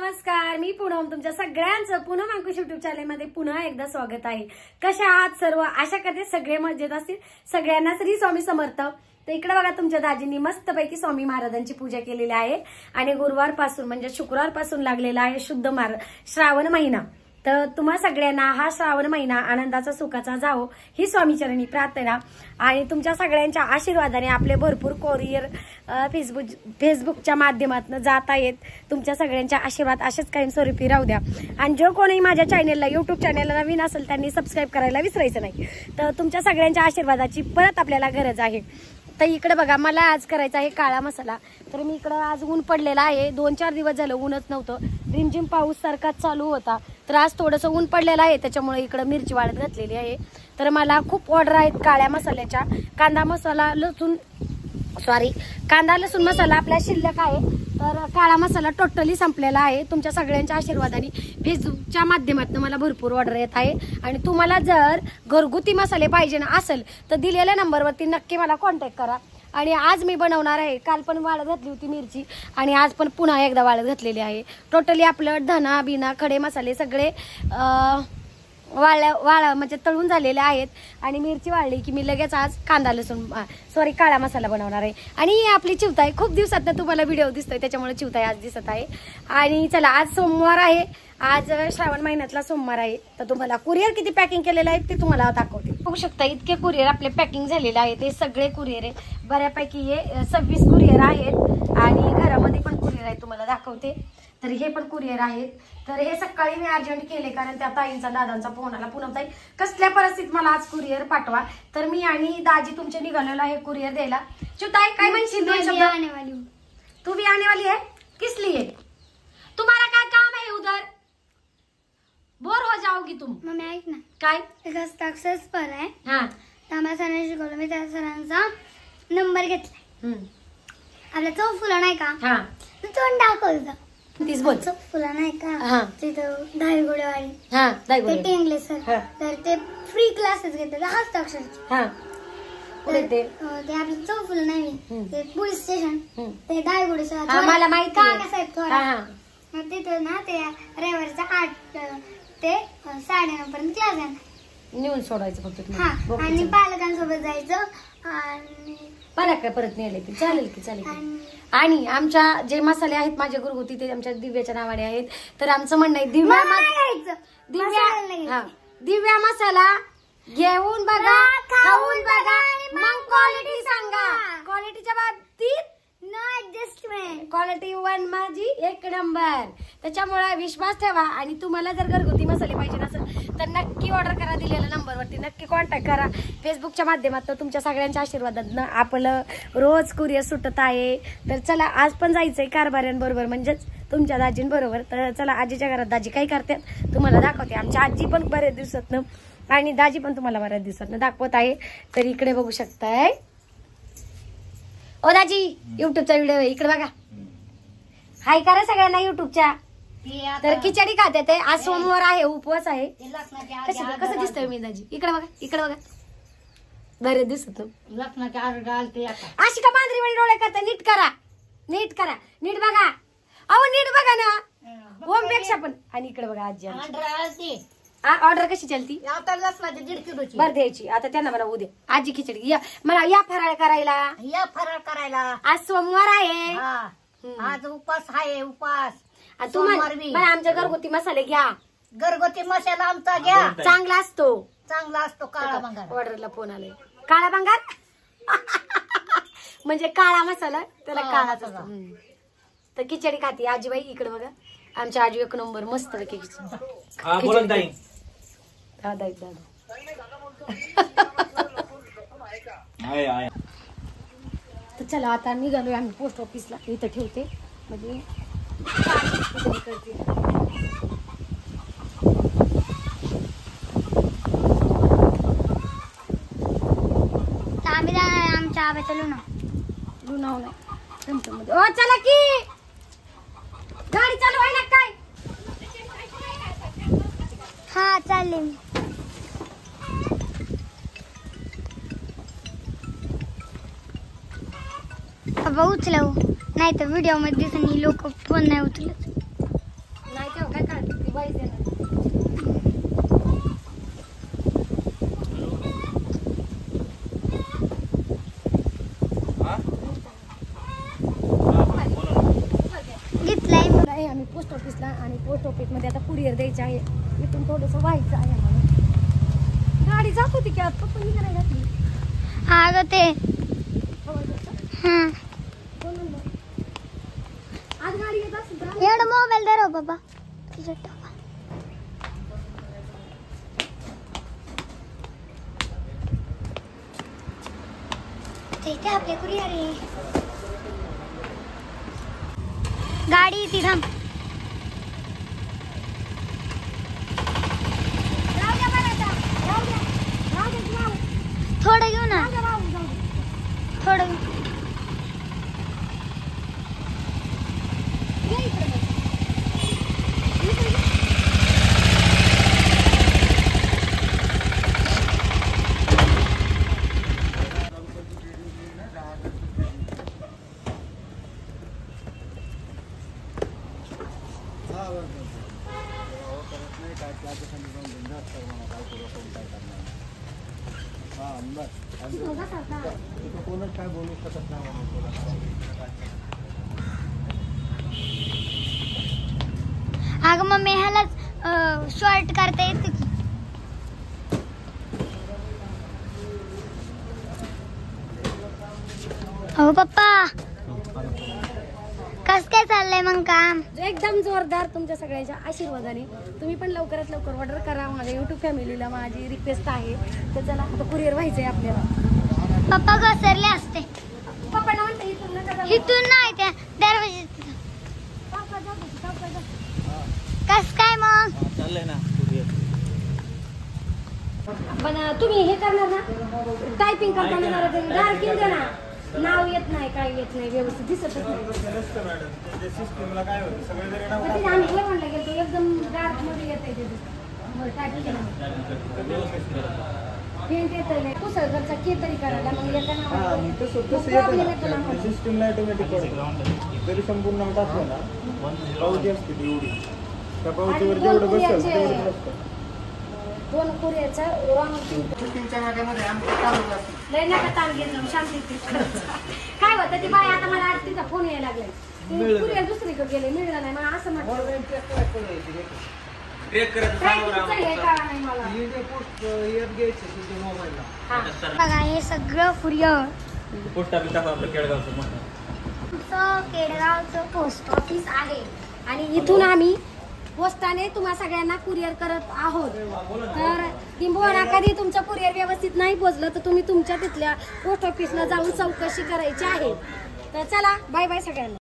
नमस्कार, मी पूनम तुमच्या सगळ्यांचं पूनम अंकुश युट्यूब चॅनलमध्ये पुन्हा एकदा स्वागत आहे। कशा आहात सर्व? आशा करते सगळे मजेत असतील। सगळ्यांना श्री स्वामी समर्थ। तर इकडे बघा, तुमच्या दाजींनी मस्तपैकी स्वामी महाराजांची पूजा केलेली आहे आणि गुरुवारपासून म्हणजे शुक्रवारपासून लागलेला आहे शुद्ध श्रावण महिना। तर तुम्हा सगळ्यांना हा श्रावण महिना आनंदाचा सुखाचा जावो ही स्वामीचरणी प्रार्थना आणि तुमच्या सगळ्यांच्या आशीर्वादाने आपले भरपूर कोरियर फेसबुकच्या माध्यमातून जात आहेत। तुमच्या सगळ्यांच्या आशीर्वाद असेच कायमस्वरूपी राहू द्या आणि जो कोणी माझ्या चॅनलला युट्यूब चॅनलला नवीन असेल त्यांनी सबस्क्राईब करायला विसरायचं नाही। तर तुमच्या सगळ्यांच्या आशीर्वादाची परत आपल्याला गरज आहे। तर इकडे बघा, मला आज करायचा आहे काळा मसाला। तर मी इकडे आज ऊन पडलेला आहे, 2-4 दिवस झालं ऊनच नव्हतं, रिमझिम पाऊस सारखाच चालू होता। तर आज थोडंसं ऊन पडलेलं आहे, त्याच्यामुळे इकडे मिरची वाळत घातलेली आहे। तर मला खूप ऑर्डर आहेत काळ्या मसाल्याच्या। कांदा लसूण मसाला आपल्या शिल्लक आहे, तर काळा मसाला टोटली संपलेला आहे। तुमच्या सगळ्यांच्या आशीर्वादाने फेसबुकच्या माध्यमातून मला भरपूर ऑर्डर येत आहे आणि तुम्हाला जर घरगुती मसाले पाहिजे ना असेल तर दिलेल्या नंबरवरती नक्की मला कॉन्टॅक्ट करा। आणि आज मी बनवणार आहे, काल पण वाळत घातली होती मिरची आणि आज पण पुन्हा एकदा वाळत घातलेली आहे। टोटली आपलं धना बिना खडे मसाले सगळे वाळा म्हणजे तळून झालेले आहेत आणि मिरची वाळली की मी लगेच आज कांदा लसूण काळा मसाला बनवणार आहे। आणि आपली चिवताई खूप दिवसात तुम्हाला व्हिडिओ दिसतोय, त्याच्यामुळे चिवताई आज दिसत आहे। आणि चला, आज सोमवार आहे, आज श्रावण महिन्यातला सोमवार आहे। तर तुम्हाला कुरिअर किती पॅकिंग केलेलं आहे ते तुम्हाला दाखवते। बघू शकता इतके कुरिअर आपले पॅकिंग झालेले आहे, ते सगळे कुरिअर आहे। बऱ्यापैकी हे 26 कुरिअर आहेत आणि घरामध्ये पण कुरिअर आहे, तुम्हाला दाखवते। तर हे पण कुरिअर आहेत। तर हे सकाळी मी अर्जंट केले कारण त्या ताईंचा दादांचा फोन आला, पूनम ताई कसल्या परिस्थितीत मला आज कुरिअर पाठवा। तर मी आणि दाजी तुमचे निघालेलो आहे कुरिअर द्यायला। चिवताई काय म्हणशील? तू भी आने वाली है? किस लिए? तुम्हारा क्या काम है उधर? बोर हो जाओगी तुम। मम्मी ऐक ना, काय एक सक्सेस पर आहे। हां, तांबा सरांनी शिकवलं, मी त्या सरांचा नंबर घेतलाय। आपल्या चौफुला नाही का? हां, तोंड दाखवलं तीच बोल। चौफुला नाही हां. का, तिथं दहावीगुडेवाडी हां, ते टेंगले सर, हां. तर ते फ्री क्लासेस घेतात हस्ताक्षरचे। हां, कुठे ते? ते आपलं चौफुला नाही, ते पोलीस स्टेशन, ते दहावीगुडे सर। हां, मला माहिती आहे। काकासाहेब हां, थोरात, हां. मग तिथं ना ते रविवारचा 8 ते 9:30 पर्यंत क्लास घेणार। नेऊन सोडायचं फक्त तुम्ही। हा, बघू आणि चल. पालकांसोबत जायचं आणि बरं काय परत नेले की चालेल की चालेल। आणि आमच्या जे मसाले आहेत माझ्या घरगुती ते आमच्या दिव्याच्या नावाने आहेत। तर आमचं म्हणणं आहे दिव्या दिव्या मसाला घेऊन बघा, खाऊन बघा, मग क्वालिटी सांगा। क्वालिटीच्या बाबतीत नो ऍडजस्टमेंट, क्वालिटी 1 माझी 1 नंबर। त्याच्यामुळे विश्वास ठेवा आणि तुम्हाला जर घरगुती मसाले पाहिजे नसेल तर नक्की ऑर्डर करा, दिलेल्या नंबरवरती नक्की कॉन्टॅक्ट करा। फेसबुकच्या माध्यमातून तुमच्या सगळ्यांच्या आशीर्वादातनं आपलं रोज कुरिअर सुटत आहे। तर चला, आज पण जायचंय कारभाऱ्यांबरोबर म्हणजेच तुमच्या दाजींबरोबर। तर चला, आजीच्या घरात दाजी काय करतात तुम्हाला दाखवते। आमच्या आजी पण बरेच दिवसातनं आणि दाजी पण तुम्हाला बऱ्याच दिवसातनं दाखवत आहे। तर इकडे बघू शकताय, ओ दाजी युट्यूबचा व्हिडिओ इकडे बघा, हाय करा सगळ्यांना युट्यूबच्या। तर खिचडी खाते ते, आज सोमवार आहे, उपवास आहे। कसं दिसतोय मी दाजी? इकडे बघा, इकडे बघा, बरेच दिसत अशी का मांजरी वळी डोळे करता? नीट करा, नीट करा, नीट बघा, अहो नीट बघा ना, ओम पेक्षा पण। आणि इकडे बघा आजी ऑर्डर कशी चलती? बरं द्यायची आता त्यांना, मला उद्या आजी खिचडी मला या फराळ करायला। आज सोमवार आहे, आज उपास आहे, उपास। तुम्हाला आमच्या घरगुती मसाले घ्या, घरगुती मसाला आमचा घ्या, चांगला असतो काळा भंगार। ऑर्डरला फोन आलाय, काळा भंगार म्हणजे काळा मसाला, त्याला काळाच असतो। तर खिचडी खाती आजीबाई, इकडे बघा आमच्या आजी 1 नंबर मस्त खिचडी। दादा तर चला, आता निघालोय आम्ही पोस्ट ऑफिसला, इथं ठेवते म्हणजे करते। आमच्या आब्याचं लुणाव नाही। ओ चला की, गाडी चालू आहे ना काय? हा चालले मी। उचलव नाही तर व्हिडिओ मध्ये दिसत लोक फोन नाही उचलत। काय काढते ती बाई देणार. घेतलाय आहे आम्ही पोस्ट ऑफिसला आणि पोस्ट ऑफिसमध्ये आता कुरिअर द्यायचं आहे. इथून थोडंसं व्हायचं आहे आम्हाला. गाडी जात होती की आता पण नाही घातली. हा ग ते आज गाडी येत असेल तर एवढा मोबाईल दे रो बाबा तुझ्या टाका. इथे आपले कुरिअर आहे. गाडी येते थांब. राहू द्या मला आता. राहू द्या. राहू द्या तुम्हाला. थोडं घेऊ ना राहू द्या, राहू द्या. थोडं घेऊ. ये इकडे बस. इकडे ये. काय बोलू शकत नाही. अगं मम्मी ह्यालाच शॉर्ट करता येते की. हो पप्पा कस काय चाललंय मग काम. एकदम जोरदार तुमच्या सगळ्यांच्या आशीर्वादाने. तुम्ही पण लवकरात लवकर ऑर्डर करा. माझ्या युट्यूब फॅमिलीला माझी रिक्वेस्ट आहे. तर चला आता कुरिअर व्हायचंय आपल्याला. पप्पा घसरले असते. पप्पांना म्हणते इथून नका जाऊ. इथून नाही त्या दरवाजे. सावकाश जा, सावकाश जा. कस काय मग चाललंय ना. पण तुम्ही हे करणार ना टायपिंग करताना जरा तरी डार्क येऊ द्या ना. नाव येत नाही काय येत नाही व्यवस्थित दिसतच नाही. सिस्टीमला काय होतं सगळे जरी पण तिथे आम्ही जेवणला गेलो एकदम डार्क मध्ये येत आहे टाईप केलं पेंट येत नाही पुसळचा के तरी करायला मग येता प्रॉब्लेम येतो ना मग. सिस्टीमला ऑटोमॅटिक पडतो. जरी संपूर्ण नाव टाकलं ना पावती असते ती एवढी. त्या पावतीवर जेवढं बसेल तेवढं बसतं. दोन कुरिअरचा रॉंग सिस्टीमच्या नाक्यामध्ये आमचं चालू असतं. लय नका ताण घेतलं शांती. काय होतं ती बाई आता मला आज तिचा फोन यायला लागलाय. कुरिअर दुसरीकडे गेले मिळलं नाही मला असं म्हटलं. बघा हे सगळं कुरिअर पोस्ट ऑफिस आपलं केळगावचं मोठं. केडगावचं पोस्ट ऑफिस आहे आणि इथून आम्ही पोस्टाने तुम्हा सगळ्यांना कुरिअर करत आहोत. तर किंबहुना कधी तुमचं कुरिअर व्यवस्थित नाही पोहोचलं तर तुम्ही तुमच्या तिथल्या पोस्ट ऑफिसला जाऊन चौकशी करायची आहे. तर चला बाय बाय सगळ्यांना.